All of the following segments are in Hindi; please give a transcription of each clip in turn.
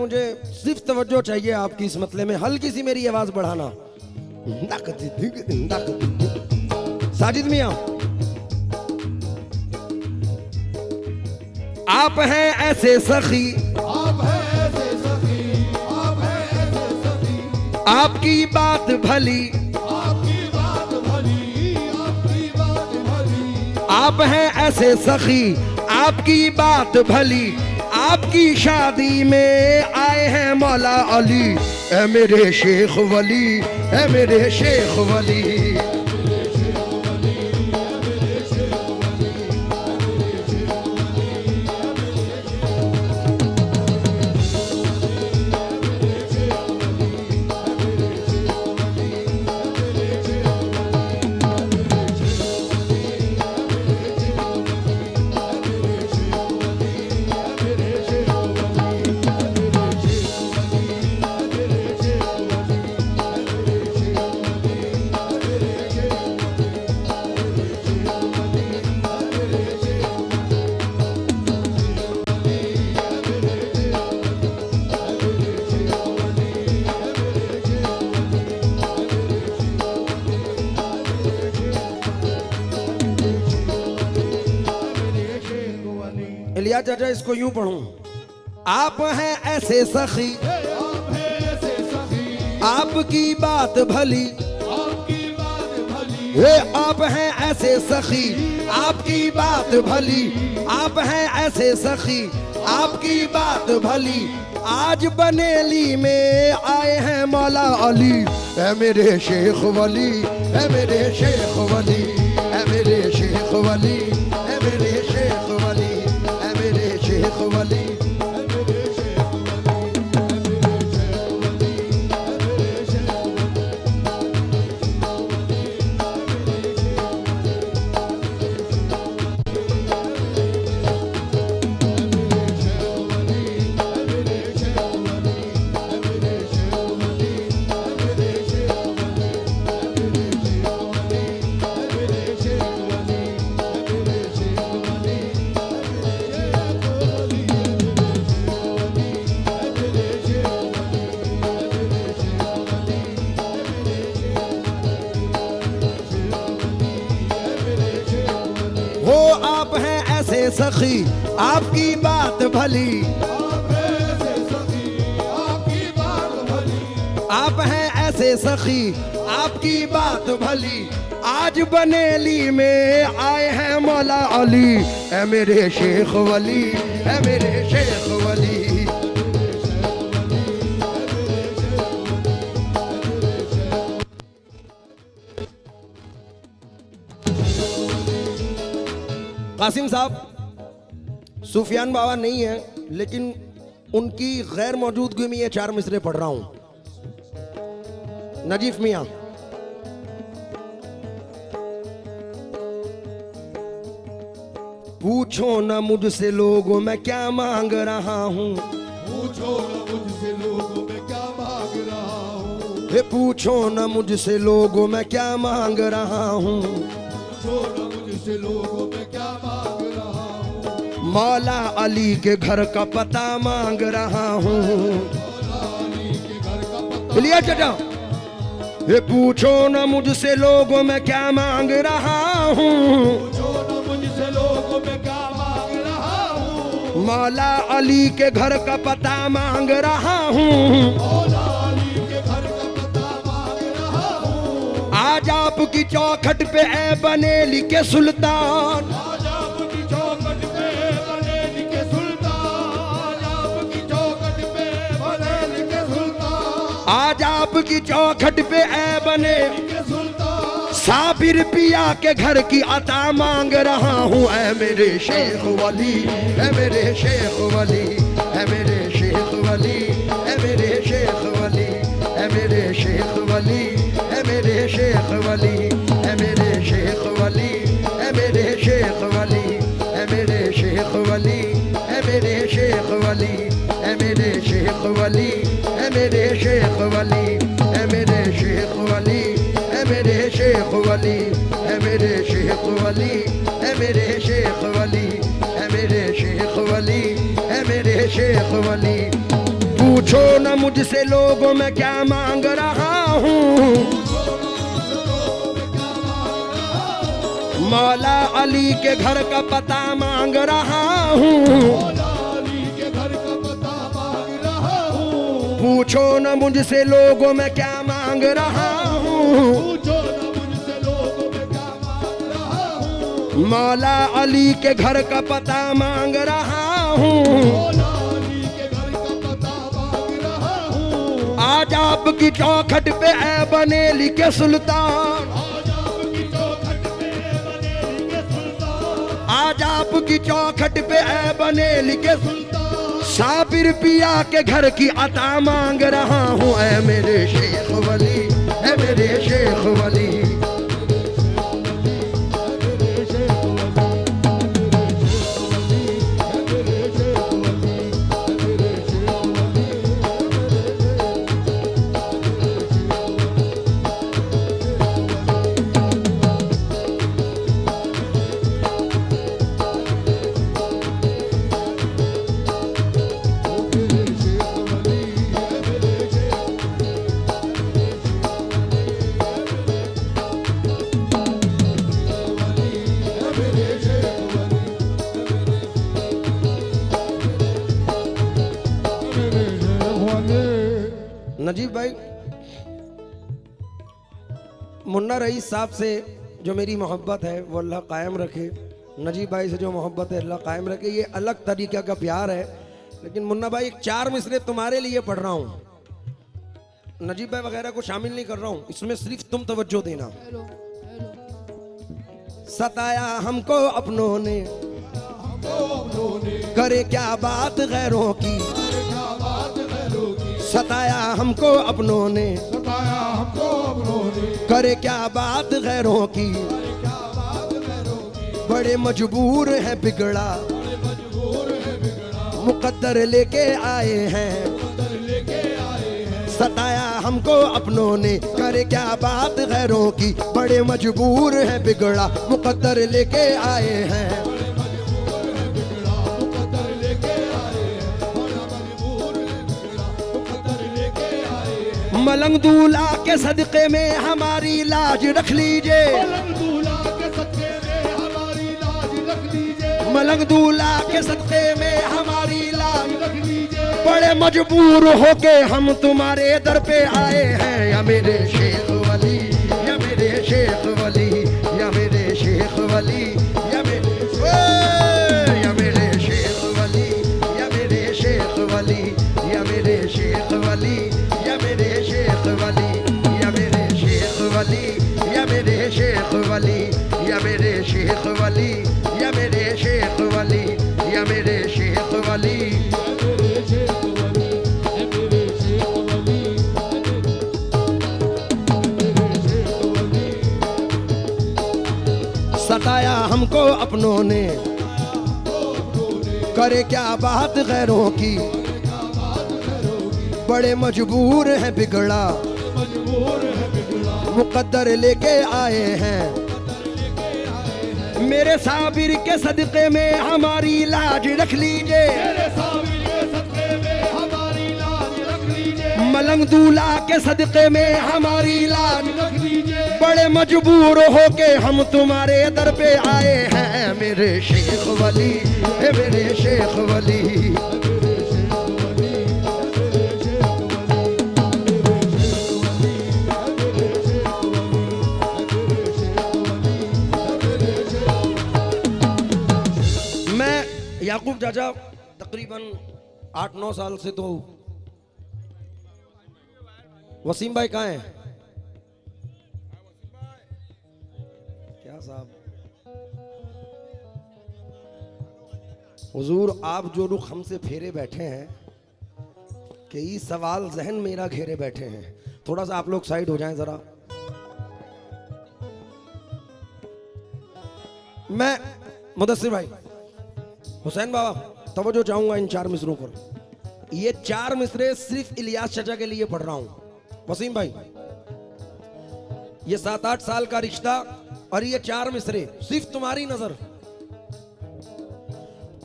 मुझे सिर्फ तवज्जो चाहिए आपकी इस मतले में, हल्की सी मेरी आवाज बढ़ाना। साजिद मियां, आप हैं ऐसे सखी, आप हैं ऐसे सखी, आप हैं ऐसे सखी, आपकी बात भली, आपकी बात भली, आपकी बात भली। आप हैं ऐसे सखी, आपकी बात भली, आपकी शादी में आए हैं मौला अली, ऐ मेरे शेख वली, ऐ मेरे शेख वली। इलिया चाचा, इसको यूं पढ़ूं, आप हैं ऐसे सखी, आप हैं ऐसे सखी, आपकी बात भली, आपकी बात भली, हे आप हैं ऐसे सखी, आपकी बात भली, आप हैं ऐसे सखी, आपकी बात भली, आज बनेली में आए हैं मौला अली, ऐ मेरे शेख वली, ऐ मेरे शेख वली, ऐ मेरे शेख वली, ऐ मेरे शेख वली, ऐ मेरे शेख वली। हो आप हैं ऐसे सखी, आपकी बात भली, आप हैं ऐसे सखी, आपकी बात भली, आप हैं ऐसे सखी, आपकी बात भली, आज बनेली में आए हैं मौला अली, ऐ मेरे शेख वली, ऐ मेरे शेख वली। कासिम साहब सुफियान बाबा नहीं है, लेकिन उनकी गैर मौजूदगी में ये 4 मिसरे पढ़ रहा हूं। नजीफ मियां, पूछो न मुझसे लोगों मैं क्या मांग रहा हूँ, पूछो न मुझसे लोगों मैं क्या मांग रहा हूँ, हे पूछो न मुझसे लोगों मैं क्या मांग रहा हूँ, पूछो न मुझसे लोगों मैं क्या मांग रहा हूँ, मौला अली के घर का पता मांग रहा हूँ। मौला अली के घर का पता। लिया चाचा, हे पूछो न मुझसे लोगों मैं क्या मांग रहा हूँ, पूछो न मुझसे लोगों मैं क्या मांग रहा हूँ, मौला अली के घर का पता मांग रहा हूँ। मौला अली के घर का पता मांग रहा हूँ, आज आपकी चौखट पे ऐ बनेली के सुल्तान, आज आपकी चौखट पे बनेली के सुल्तान, आज आपकी चौखट पे बनेली के सुल्तान, आज आपकी चौखट पे ऐ बने के सुल्तान, साबिर पिया के घर की अता मांग रहा हूँ, ऐ मेरे शेख वली, ऐ मेरे शेख वली, ऐ मेरे शेख वली, ऐ मेरे शेख वली, ऐ मेरे शेख वली, ऐ मेरे शेख वली, ऐ मेरे शेख वली, ऐ मेरे शेख वली, ऐ मेरे शेख वली, ऐ मेरे शेख वली, ऐ मेरे शेख वली, ऐ मेरे शेख वली, ऐ मेरे शेख वली, ऐ मेरे शेख वली, ऐ मेरे शेख वली, ऐ मेरे शेख वली, ऐ मेरे शेख वली, ऐ मेरे शेख वली। पूछो न मुझसे लोगों मैं क्या मांग रहा हूँ, मौला अली के घर का पता मांग रहा हूँ। पूछो न मुझसे लोगों मैं क्या मांग रहा हूँ, मौला अली के घर का पता मांग रहा हूँ। आज आपकी चौखट पे ऐ बनेली के सुल्तान, आज आपकी चौखट पे ऐ बनेली के सुल्तान, साबिर पिया के घर की अता मांग रहा हूँ। ऐ मेरे शेख वली, ऐ मेरे शेख वली, नजीब भाई मुन्ना रईस साहब से जो मेरी मोहब्बत है वो अल्लाह कायम रखे, नजीब भाई से जो मोहब्बत है अल्लाह कायम रखे। ये अलग तरीके का प्यार है, लेकिन मुन्ना भाई एक 4 मिसरे तुम्हारे लिए पढ़ रहा हूँ, नजीब भाई वगैरह को शामिल नहीं कर रहा हूँ, इसमें सिर्फ तुम तवज्जो देना। सताया हमको अपनों ने, करे क्या बात गैरों की, सताया हमको अपनों ने, करे क्या बात गैरों की, बड़े मजबूर है बिगड़ा, मुकद्दर लेके आए हैं, सताया हमको अपनों ने, करे क्या बात गैरों की, बड़े मजबूर है बिगड़ा, मुकद्दर लेके आए हैं। मलंग दूल्हा के सदक़े में हमारी लाज रख लीजिए, मलंग दूल्हा के सदक़े में हमारी लाज रख लीजिए, बड़े मजबूर होके हम तुम्हारे दर पे आए हैं। या मेरे शेख वली, या मेरे शेख वली, या मेरे शेख वली, या मेरे शेख वली, या मेरे शेख वली, या मेरे शेख वली, या मेरे शेख वली, या मेरे शेख वली, या मेरे शेख वली, या मेरे शेख वली, या मेरे शेख वली, या मेरे शेख वली। सताया हमको अपनों ने, करे क्या बात गैरों की, बड़े मजबूर है बिगड़ा, मुकद्दर लेके आए हैं, मेरे साबिर के सदक़े में हमारी लाज रख लीजिए, मलंग दूल्हा के सदक़े में हमारी लाज रख लीजिए, बड़े मजबूर होके हम तुम्हारे दर पे आए हैं। मेरे शेख वली, मेरे शेख वली, याकूब चाचा तकरीबन 8-9 साल से तो। वसीम भाई कहाँ हैं? क्या साहब, हुजूर आप जो रुख हमसे फेरे बैठे हैं, कई सवाल जहन मेरा घेरे बैठे हैं, थोड़ा सा आप लोग साइड हो जाएं जरा। मैं मुदस्सिर भाई, हुसैन बाबा तवज्जो चाहूंगा इन 4 मिसरों पर। ये 4 मिसरे सिर्फ इलियास चाचा के लिए पढ़ रहा हूं। वसीम भाई, ये 7-8 साल का रिश्ता और ये 4 मिसरे सिर्फ तुम्हारी नजर।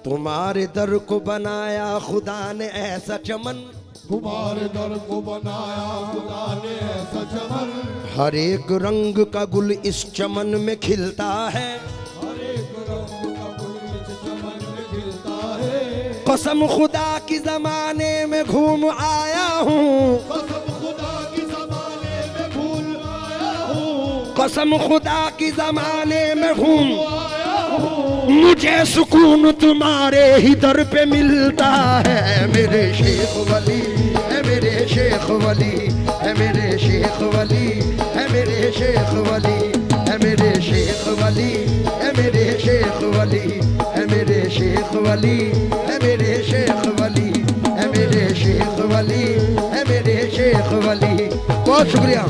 तुम्हारे दर को बनाया खुदा ने ऐसा चमन, तुम्हारे दर को बनाया खुदा ने ऐसा चमन, हर एक रंग का गुल इस चमन में खिलता है, हर एक रंग का गुल इस चमन में खिलता है। कसम खुदा की जमाने में घूम आया हूँ, कसम खुदा की ज़माने में भूल आया हूँ, कसम खुदा की जमाने में घूम आया हूँ। मुझे सुकून तुम्हारे ही दर पे मिलता है। मेरे शेख वली है, मेरे शेख वली है, मेरे शेख वली है, मेरे शेख वली है, मेरे शेख वली है, मेरे शेख वली है, मेरे शेख वली है, मेरे शेख वली है, मेरे शेख वली है, मेरे शेख वली। बहुत शुक्रिया।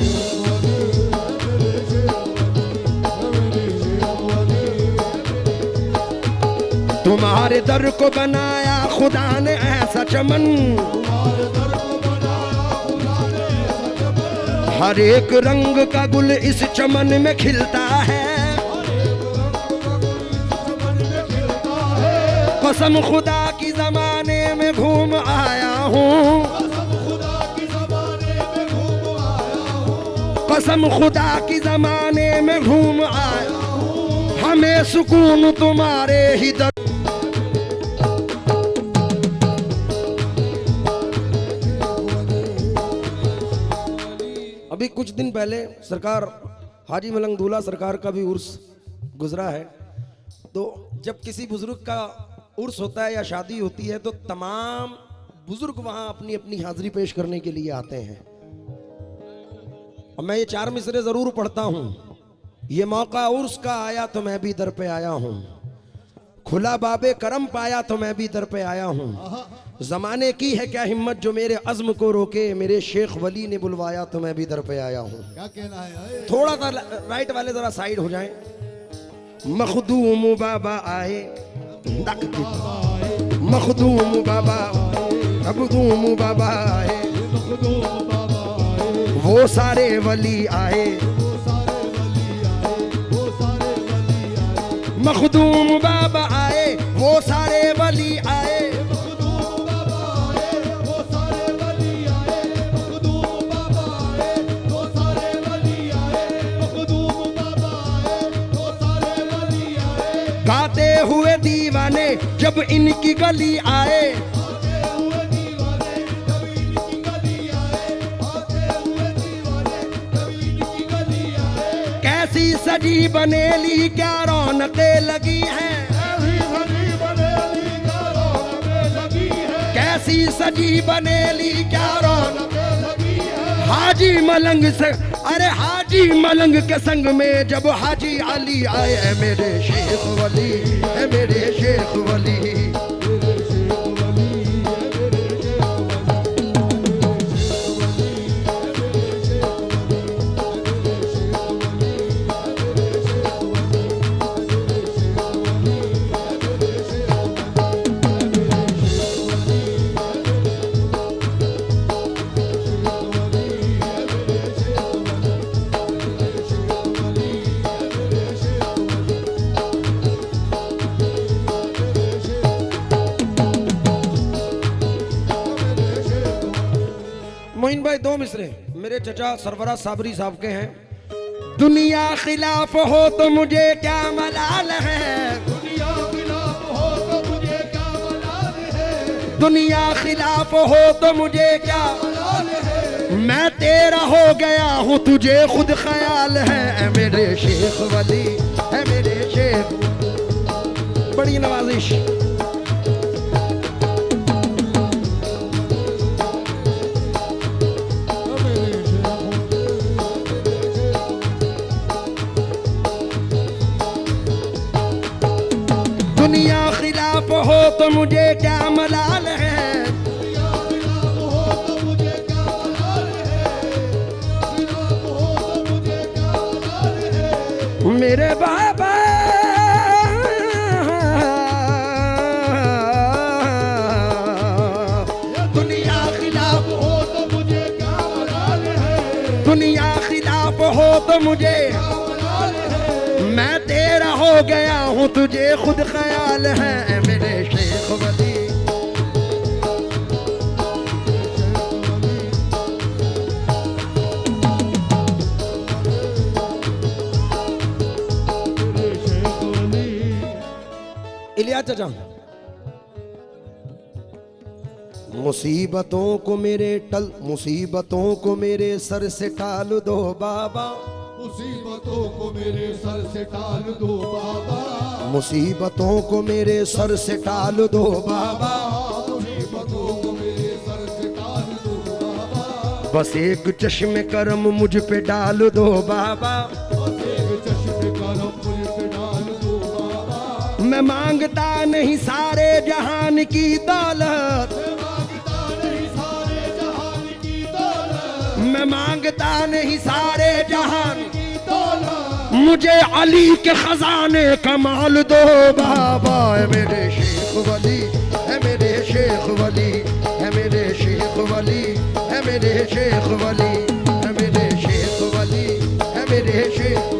तुम्हारे दर को बनाया खुदा ने ऐसा चमन, तुम्हारे दर को बनाया खुदा ने ऐसा चमन, हर एक रंग का गुल इस चमन में खिलता है, हर एक रंग का गुल इस चमन में खिलता है। कसम खुदा की जमाने में घूम आया हूँ, कसम खुदा की ज़माने में घूम आया हूँ, कसम खुदा की जमाने में घूम आया हूँ। हमें सुकून तुम्हारे ही दर। अभी कुछ दिन पहले सरकार हाजी मलंग दूल्हा सरकार का भी उर्स गुजरा है। तो जब किसी बुजुर्ग का उर्स होता है या शादी होती है तो तमाम बुजुर्ग वहां अपनी अपनी हाजिरी पेश करने के लिए आते हैं। और मैं ये 4 मिसरे जरूर पढ़ता हूं। ये मौका उर्स का आया तो मैं भी दर पे आया हूं, खुला बाबे करम पाया तो मैं भी दर पे आया हूं। जमाने की है क्या हिम्मत जो मेरे अज़्म को रोके, मेरे शेख वली ने बुलवाया तो मैं भी दर पे आया हूं। क्या कहना है? थोड़ा सा राइट वाले जरा साइड हो जाएं। मखदूम बाबा आए, मखदूम बाबा, मखदूम बाबा आए, मखदूम बाबा आए, वो सारे वली आए, वो सारे वली आए, वो सारे वली आए, मखदूम बाबा आए, वो सारे वली आए। मखदूम बाबा आए, वो सारे वली आए, मखदूम बाबा आए, वो सारे वली आए, मखदूम बाबा आए, वो सारे वली आए। गाते हुए दीवाने जब इनकी गली आए, आते हुए दीवाने जब इनकी गली आए, आते हुए दीवाने जब इनकी गली आए। कैसी सजी बनेली क्या रौनकें लगी हैं, ऐसी सजी बनेली क्या रौनकें लगी है, कैसी सजी बनेली क्या रौनक। रौनकें लगी है। हाजी मलंग से, अरे हाजी मलंग के संग में जब हाजी अली आए, है मेरे शेख वली है, मेरे शेख वली। मोइन भाई 2 मिसरे मेरे चचा सरवरा साबरी साहब के हैं। दुनिया खिलाफ हो तो मुझे क्या मलाल है, दुनिया खिलाफ हो तो मुझे क्या मलाल है, दुनिया खिलाफ हो तो मुझे क्या, मलाल है। मैं तेरा हो गया हूँ तुझे खुद ख्याल है। ऐ मेरे शेख वली है, मेरे शेख। बड़ी नवाजिश। दुनिया खिलाफ हो तो मुझे क्या मलाल है, दुनिया खिलाफ हो तो मुझे क्या मलाल है, खिलाफ हो तो मुझे क्या मलाल है। मेरे बाबा दुनिया खिलाफ हो तो मुझे क्या मलाल है, दुनिया खिलाफ हो तो मुझे, क्या मलाल है। मैं तेरा हो गया हूँ तुझे खुद ख्याल है। ऐ मेरे शेख वली, इलिया चाचा, मुसीबतों को मेरे सर से टाल दो बाबा, मुसीबतों को मेरे सर से टाल दो बाबा, मुसीबतों को मेरे सर से टाल दो बाबा, मुसीबतों को मेरे सर से टाल दो बाबा, बस एक चश्मे करम मुझ पे डाल दो बाबा, बस एक चश्मे करम मुझ पे डाल दो बाबा। मैं मांगता नहीं सारे जहान की दौलत, मैं मांगता नहीं सारे जहान की दौलत, मुझे अली के खजाने कमाल दो बाबा। है मेरे शेख वली, है मेरे शेख वली, है मेरे शेख वली, है मेरे शेख वली, है मेरे शेख वली, है मेरे शेख।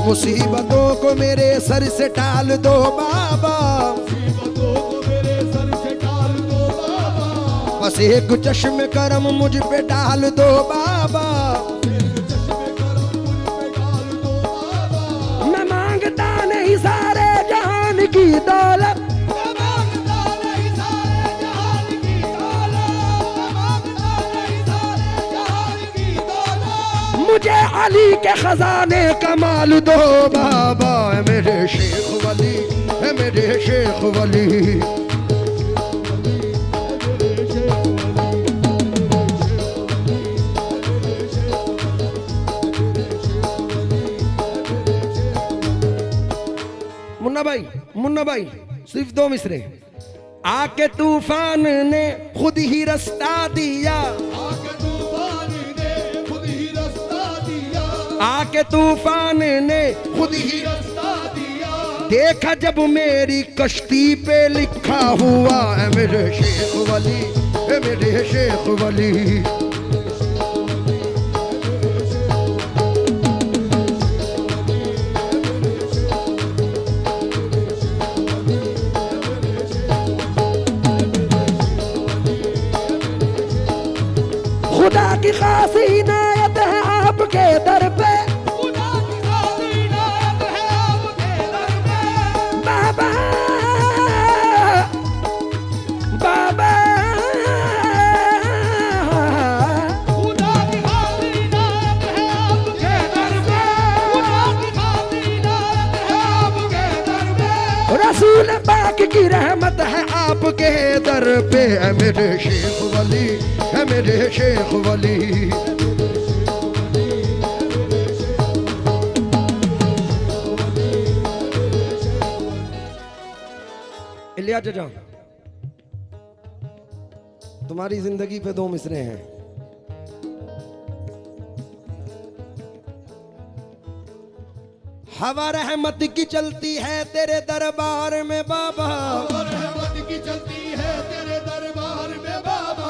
मुसीबतों को मेरे सर से टाल दो बाबा, मुसीबतों को मेरे सर से टाल दो बाबा, बस एक चश्मे करम मुझ पे डाल दो बाबा, एक चश्मे करम मुझ पे डाल दो बाबा। मैं मांगता नहीं सारे जहान की दौलत, मैं मांगता नहीं सारे जहान की दौलत, मैं मांगता नहीं सारे जहान की दौलत, मुझे अली के खजाने कमाल दो बाबा। है मेरे शेख वली, है मेरे शेख वली, मुन्ना भाई सिर्फ 2 मिसरे। आके तूफान ने खुद ही रास्ता दिया, आके तूफान ने खुद ही रास्ता दिया, आके तूफान ने खुद ही रास्ता दिया, देखा जब मेरी कश्ती पे लिखा हुआ। है मेरे शेख वली, है मेरे शेख वली, खुदा की खास इनायत है आपके दर पे, खुदा की खास इनायत है आपके दर पे, बाबा बाबा खुदा की खास इनायत है आपके दर पे, खुदा की खास इनायत है आपके दर पे, रसूल पाक की रहमत है आपके दर पे। है मेरे शेख वली, है मेरे शेख वली, इलिया चाचा, तुम्हारी जिंदगी पे 2 मिसरे हैं। हवा रहमत की चलती है तेरे दरबार में बाबा, और रहमत की चलती है तेरे दरबार में बाबा,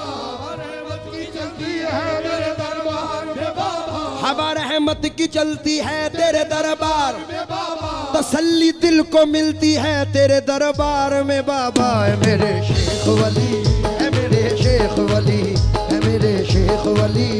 रहमत की चलती है तेरे दरबार में बाबा, हवा रहमत की चलती है तेरे दरबार में बाबा, तसल्ली दिल को मिलती है तेरे दरबार में बाबा। है मेरे शेख वली, है मेरे शेख वली, है मेरे शेख वली,